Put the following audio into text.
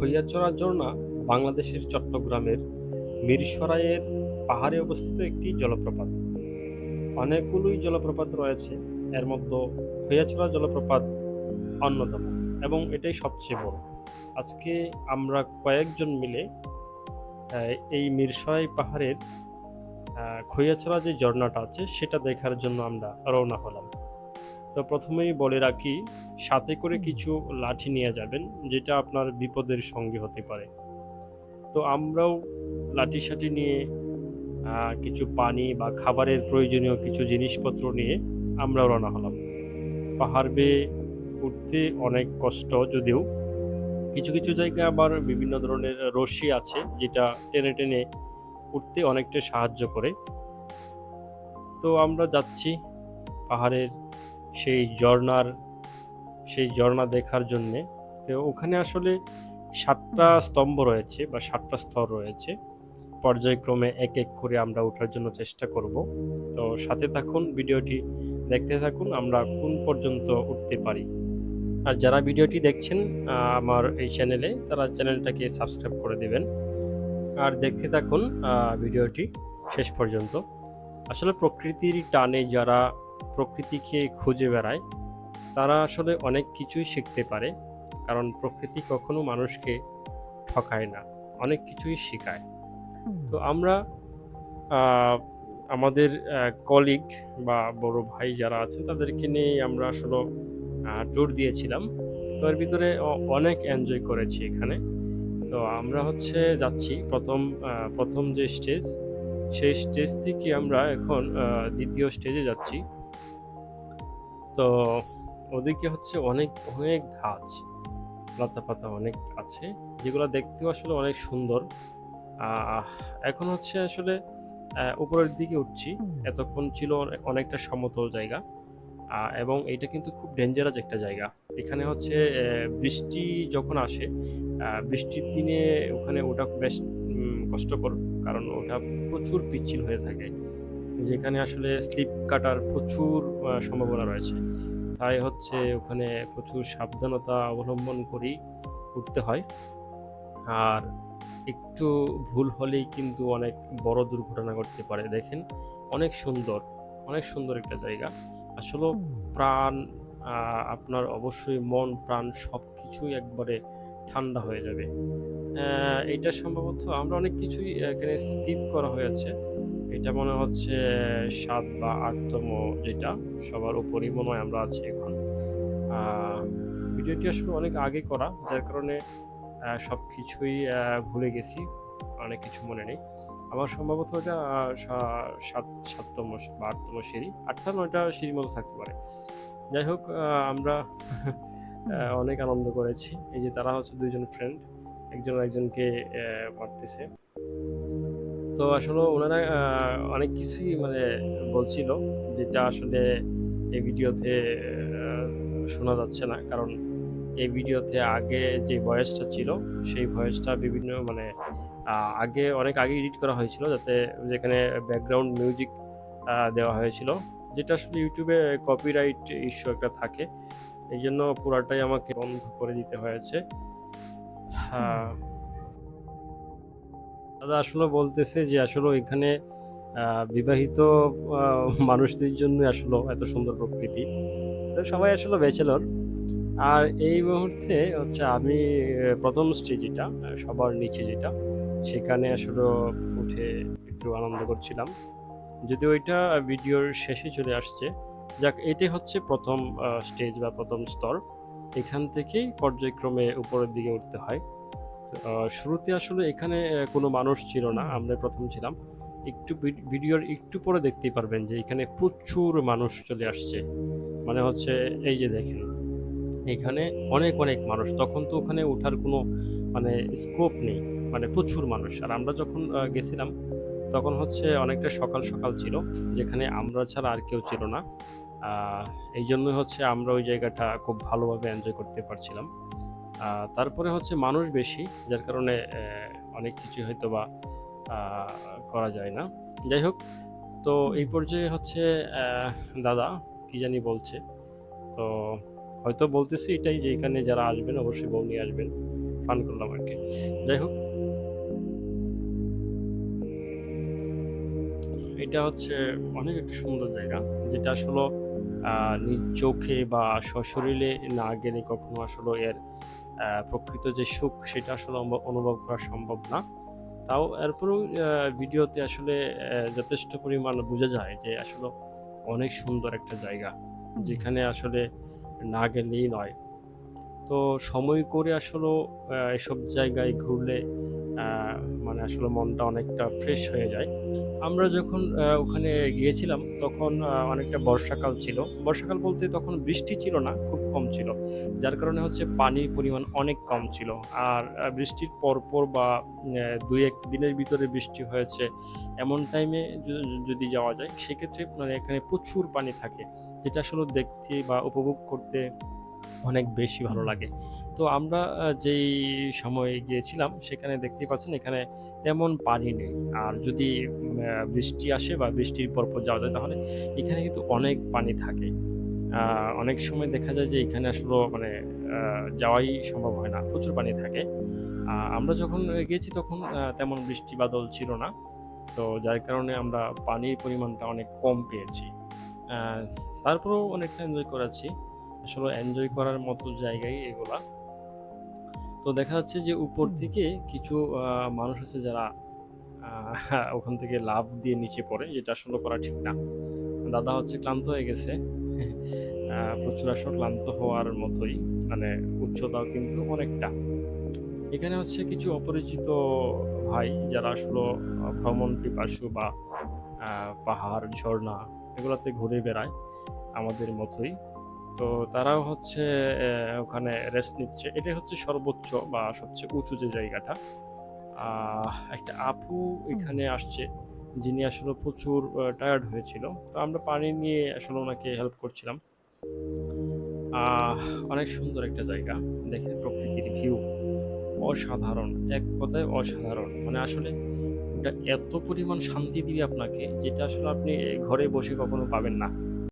খৈয়াচড়া ঝর্ণা বাংলাদেশের চট্টগ্রামের মিরসরাইয়ের পাহাড়ে অবস্থিত একটি জলপ্রপাত। অনেকগুলোই জলপ্রপাত রয়েছে, এর মধ্যে খৈয়াচড়া জলপ্রপাত অন্যতম এবং এটাই সবচেয়ে বড়। আজকে আমরা কয়েকজন মিলে এই মিরসরাই পাহাড়ের খৈয়াচড়া যে ঝর্ণাটা আছে সেটা দেখার জন্য আমরা রওনা হলাম। তো প্রথমেই বলে রাখি, সাথে করে কিছু লাঠি নিয়ে যাবেন, যেটা আপনার বিপদের সঙ্গী হতে পারে। তো আমরাও লাঠি সাঠি নিয়ে কিছু পানি বা খাবারের প্রয়োজনীয় কিছু জিনিসপত্র নিয়ে আমরা রওনা হলাম। পাহাড় বেয়ে উঠতে অনেক কষ্ট, যদিও কিছু কিছু জায়গায় আবার বিভিন্ন ধরনের রশি আছে, যেটা টেনে টেনে উঠতে অনেকটা সাহায্য করে। তো আমরা যাচ্ছি পাহাড়ের সেই ঝর্ণা দেখার জন্যে। তো ওখানে আসলে 7টা স্তম্ভ রয়েছে বা 7টা স্তর রয়েছে। পর্যায়ক্রমে এক এক করে আমরা ওঠার জন্য চেষ্টা করব। তো সাথে থাকুন, ভিডিওটি দেখতে থাকুন, আমরা কোন পর্যন্ত উঠতে পারি। আর যারা ভিডিওটি দেখছেন আমার এই চ্যানেলে, তারা চ্যানেলটাকে সাবস্ক্রাইব করে দেবেন আর দেখতে থাকুন ভিডিওটি শেষ পর্যন্ত। আসলে প্রকৃতির টানে যারা প্রকৃতিকে খুঁজে বেড়ায়, তারা আসলে অনেক কিছুই শিখতে পারে, কারণ প্রকৃতি কখনো মানুষকে ঠকায় না, অনেক কিছুই শেখায়। তো আমরা আমাদের কলিগ বা বড় ভাই যারা আছেন তাদেরকে নিয়ে আমরা আসলে ট্যুর দিয়েছিলাম। তো এর ভিতরে অনেক এনজয় করেছি এখানে। তো আমরা যাচ্ছি প্রথম যে স্টেজ, সেই স্টেজ থেকে আমরা এখন দ্বিতীয় স্টেজে যাচ্ছি। তো ওদিকে অনেক অনেক গাছ, লতাপাতা অনেক আছে, যেগুলো দেখতেও আসলে অনেক সুন্দর। এখন আসলে উপরের দিকে উঠছি। এতক্ষণ ছিল অনেকটা সমতল জায়গা, এবং এটা কিন্তু খুব ডেঞ্জারাস একটা জায়গা। এখানে বৃষ্টি যখন আসে, বৃষ্টির দিনে ওখানে ওটা বেশ কষ্টকর, কারণ ওটা প্রচুর পিচ্ছিল হয়ে থাকে, যেখানে আসলে স্লিপ কাটার প্রচুর সম্ভাবনা রয়েছে। তাই ওখানে প্রচুর সাবধানতা অবলম্বন করেই উঠতে হয়। আর একটু ভুল হলেই কিন্তু অনেক বড় দুর্ঘটনা ঘটতে পারে। দেখেন, অনেক সুন্দর, অনেক সুন্দর একটা জায়গা। আসলে প্রাণ, আপনার অবশ্যই মন প্রাণ সব কিছুই একবারে ঠান্ডা হয়ে যাবে। এটা সম্ভবত আমরা অনেক কিছুই এখানে স্কিপ করা হয়েছে। এটা মনে হচ্ছে 7 বা 8তম, যেটা সবার উপরেই মনে হয় আমরা আছি এখন। ভিডিওটি আসলে অনেক আগে করা, যার কারণে সব কিছুই ভুলে গেছি, অনেক কিছু মনে নেই। আমার সম্ভবত এটা 7তম বা 8তম সিঁড়ি, 8টা 9টা সিঁড়ির মতো থাকতে পারে। যাই হোক, আমরা অনেক আনন্দ করেছি। এই যে তারা 2জন ফ্রেন্ড, একজন আরেকজনকে মারতেছে। তো আসলে ওনারা অনেক কিছুই মানে বলছিল, যেটা আসলে এই ভিডিওতে শোনা যাচ্ছে না, কারণ এই ভিডিওতে আগে যে ভয়েসটা ছিল, সেই ভয়েসটা বিভিন্ন মানে অনেক আগে এডিট করা হয়েছিল, যেখানে ব্যাকগ্রাউন্ড মিউজিক দেওয়া হয়েছিল, যেটা আসলে ইউটিউবে কপিরাইট ইস্যু একটা থাকে। এই জন্য পুরাটাই আমাকে বন্ধ করে দিতে হয়েছে। দাদা আসলে বলতেছে যে আসলে এখানে বিবাহিত মানুষদের জন্য আসলে এত সুন্দর প্রকৃতি। তো সবাই আসলে ব্যাচেলর। আর এই মুহূর্তে আমি প্রথম স্টেজ, যেটা সবার নিচে, যেটা সেখানে আসলে উঠে একটু আনন্দ করছিলাম, যদিও ওইটা ভিডিওর শেষে চলে আসছে। যাক, এটাই প্রথম স্টেজ বা প্রথম স্তর। এখান থেকেই পর্যায়ক্রমে উপরের দিকে উঠতে হয়। শুরুতে আসলে এখানে কোনো মানুষ ছিল না, আমরা প্রথম ছিলাম। একটু ভিডিওর একটু পরে দেখতেই পারবেন যে এখানে প্রচুর মানুষ চলে আসছে। মানে এই যে দেখেন, এখানে অনেক অনেক মানুষ। তখন তো ওখানে ওঠার কোনো মানে স্কোপ নেই, মানে প্রচুর মানুষ। আর আমরা যখন গেছিলাম, তখন অনেকটা সকাল সকাল ছিল, যেখানে আমরা ছাড়া আর কেউ ছিল না। এই জন্যই আমরা ওই জায়গাটা খুব ভালোভাবে এনজয় করতে পারছিলাম। তারপরে মানুষ বেশি, যার কারণে অনেক কিছু হয়তো বা করা যায় না। যাই হোক, তো এই পর্যায়ে দাদা কি জানি বলছে। তো হয়তো বলতেছি এটাই যে এখানে যারা আসবেন অবশ্যই বউ নিয়ে আসবেন, পান করলাম আরকি। যাই হোক, এটা হচ্ছে অনেক একটা সুন্দর জায়গা, যেটা আসলে নিজ চোখে বা সশরীরে না গেলে কখনো আসলে এর প্রকৃত যে সুখ সেটা আসলে অনুভব করা সম্ভব না। তাও এরপরেও ভিডিওতে আসলে যথেষ্ট পরিমাণ বোঝা যায় যে আসলে অনেক সুন্দর একটা জায়গা, যেখানে আসলে না গেলেই নয়। তো সময় করে আসলেও এসব জায়গায় ঘুরলে আ মানে আসলে মনটা অনেকটা ফ্রেশ হয়ে যায়। আমরা যখন ওখানে গিয়েছিলাম তখন অনেকটা বর্ষাকাল ছিল। বর্ষাকাল বলতে তখন বৃষ্টি ছিল না, খুব কম ছিল। যার কারণে হচ্ছে পানির পরিমাণ অনেক কম ছিল। আর বৃষ্টির পরপর বা ২-১ দিনের ভিতরে বৃষ্টি হয়েছে এমন টাইমে যদি যাওয়া যায় সেক্ষেত্রে মানে এখানে প্রচুর পানি থাকে। যেটা আসলে দেখতে বা উপভোগ করতে অনেক বেশি ভালো লাগে। তো আমরা যেই সময়ে গিয়েছিলাম সেখানে দেখতেই পাচ্ছেন এখানে তেমন পানি নেই। আর যদি বৃষ্টি আসে বা বৃষ্টির পরপর যাওয়া যায় তাহলে এখানে কিন্তু অনেক পানি থাকে। আ অনেক সময় দেখা যায় যে এখানে আসলেও মানে আ যাওয়াই সম্ভব হয় না। প্রচুর পানি থাকে। আমরা যখন গিয়েছি তখন তেমন বৃষ্টি বাদল ছিল না। তো যার কারণে আমরা পানির পরিমাণটা অনেক কম পেয়েছি। আ তারপরেও অনেকটা এনজয় করেছি। আসলে এনজয় করার মতো জায়গাই এগুলা। তো দেখা যাচ্ছে যে উপর থেকে কিছু মানুষ আছে যারা আ ওখান থেকে লাফ দিয়ে নিচে পড়ে, যেটা আসলে করা ঠিক না। দাদা হচ্ছে ক্লান্ত হয়ে গেছে। প্রচুর আসলে ক্লান্ত হওয়ার মতোই, মানে উচ্চতাও কিন্তু অনেকটা। এখানে হচ্ছে কিছু অপরিচিত ভাই যারা আসলে ভ্রমণ পিপাসু বা আ পাহাড়, ঝর্ণা এগুলাতে ঘুরে বেড়ায় আমাদের মতোই। তো তারাও হচ্ছে ওখানে রেস্ট নিচ্ছে। এটাই হচ্ছে সর্বোচ্চ বা সবচেয়ে উঁচু যে জায়গাটা। একটা আপু এখানে আসছে, যিনি আসলে প্রচুর টায়ার্ড হয়েছিল। তো আমরা পানি নিয়ে আসলে উনাকে হেল্প করছিলাম। আহ অনেক সুন্দর একটা জায়গা। দেখেন প্রকৃতির ভিউ অসাধারণ। এক কথায় অসাধারণ। মানে আসলে ওটা এত পরিমাণ শান্তি দিবে আপনাকে, যেটা আসলে আপনি ঘরে বসে কখনো পাবেন না।